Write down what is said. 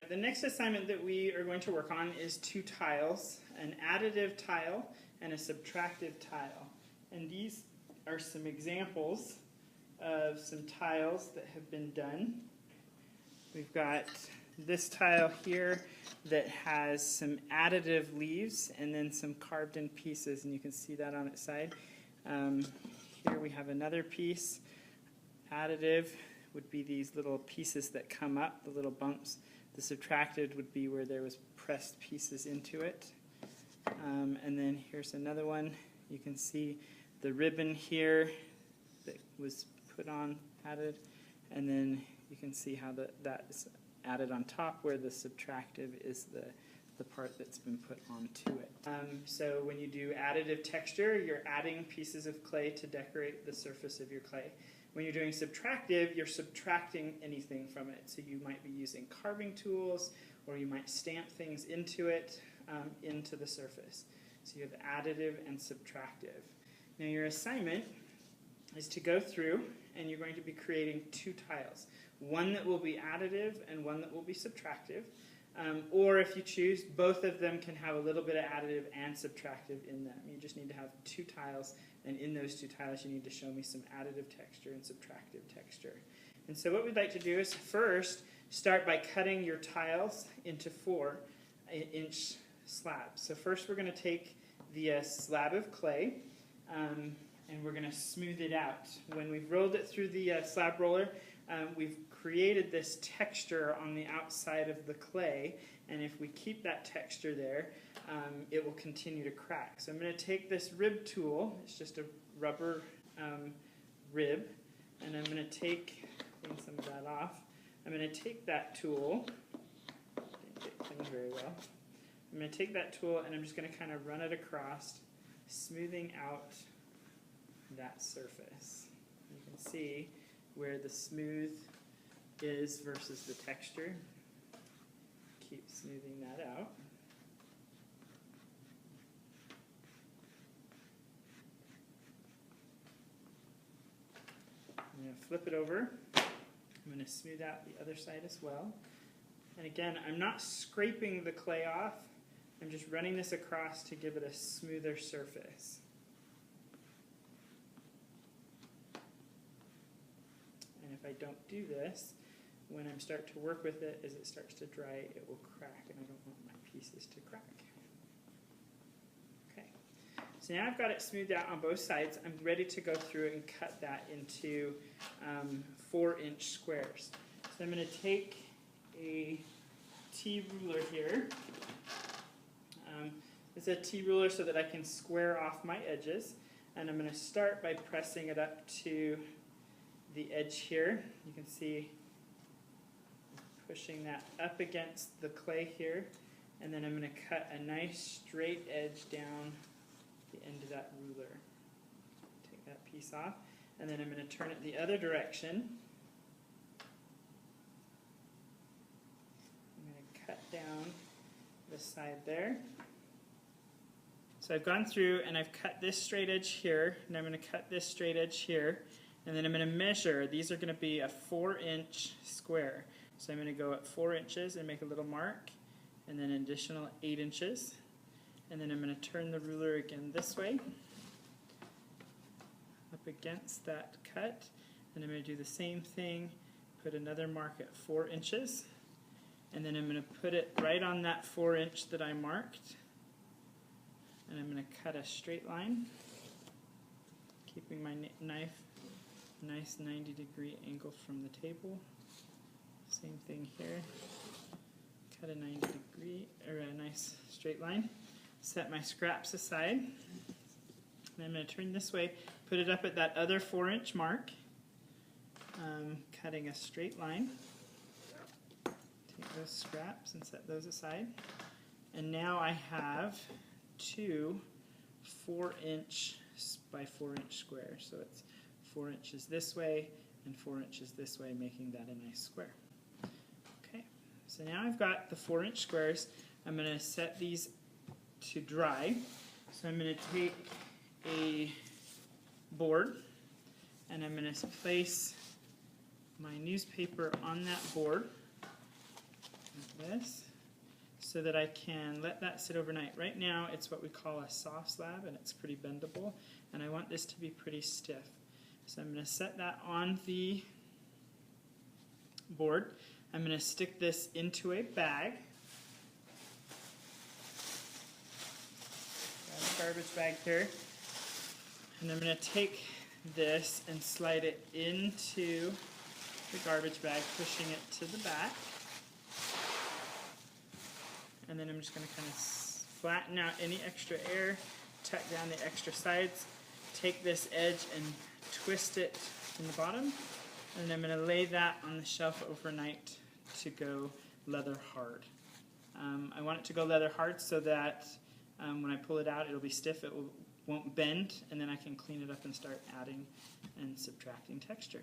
The next assignment that we are going to work on is two tiles, an additive tile and a subtractive tile. And these are some examples of some tiles that have been done. We've got this tile here that has some additive leaves and then some carved in pieces, and you can see that on its side. Here we have another piece. Additive would be these little pieces that come up, the little bumps. The subtracted would be where there was pressed pieces into it. And then here's another one. You can see the ribbon here that was put on, added, and then you can see how that's added on top, where the subtractive is the part that's been put onto it. So when you do additive texture, you're adding pieces of clay to decorate the surface of your clay. When you're doing subtractive, you're subtracting anything from it. So you might be using carving tools, or you might stamp things into it, into the surface. So you have additive and subtractive. Now your assignment is to go through and you're going to be creating two tiles. One that will be additive and one that will be subtractive. Or if you choose, both of them can have a little bit of additive and subtractive in them. You just need to have two tiles, and in those two tiles you need to show me some additive texture and subtractive texture. And so what we'd like to do is first start by cutting your tiles into 4-inch slabs. So first we're going to take the slab of clay and we're going to smooth it out. When we've rolled it through the slab roller, we've created this texture on the outside of the clay, and if we keep that texture there, it will continue to crack. So I'm going to take this rib tool, it's just a rubber rib, and I'm going to take, clean some of that off, I'm going to take that tool, didn't get cleaned very well, I'm going to take that tool and I'm just going to kind of run it across, smoothing out that surface. You can see where the smooth is versus the texture. Keep smoothing that out. I'm going to flip it over. I'm going to smooth out the other side as well. And again, I'm not scraping the clay off. I'm just running this across to give it a smoother surface. And if I don't do this, when I start to work with it, as it starts to dry, it will crack, and I don't want my pieces to crack. Okay, so now I've got it smoothed out on both sides. I'm ready to go through and cut that into 4-inch squares. So I'm going to take a T-ruler here. It's a T-ruler so that I can square off my edges, and I'm going to start by pressing it up to the edge here. You can see pushing that up against the clay here, and then I'm going to cut a nice straight edge down the end of that ruler. Take that piece off, and then I'm going to turn it the other direction. I'm going to cut down the side there. So I've gone through and I've cut this straight edge here, and I'm going to cut this straight edge here, and then I'm going to measure. These are going to be a 4-inch square. So I'm going to go at 4 inches and make a little mark, and then an additional 8 inches. And then I'm going to turn the ruler again this way, up against that cut, and I'm going to do the same thing, put another mark at 4 inches, and then I'm going to put it right on that 4-inch that I marked, and I'm going to cut a straight line, keeping my knife nice 90-degree angle from the table. Same thing here. Cut a 90-degree or a nice straight line. Set my scraps aside. And I'm going to turn this way, put it up at that other 4-inch mark. Cutting a straight line. Take those scraps and set those aside. And now I have two 4-inch by 4-inch squares. So it's 4 inches this way and 4 inches this way, making that a nice square. Okay, so now I've got the 4-inch squares. I'm going to set these to dry. So I'm going to take a board and I'm going to place my newspaper on that board. like this, so that I can let that sit overnight. Right now it's what we call a soft slab, and it's pretty bendable, and I want this to be pretty stiff. So I'm going to set that on the board. I'm going to stick this into a bag. Got a garbage bag here. And I'm going to take this and slide it into the garbage bag, pushing it to the back. And then I'm just going to kind of flatten out any extra air, tuck down the extra sides, take this edge and twist it in the bottom, and I'm going to lay that on the shelf overnight to go leather hard. I want it to go leather hard so that when I pull it out, it'll be stiff, won't bend, and then I can clean it up and start adding and subtracting texture.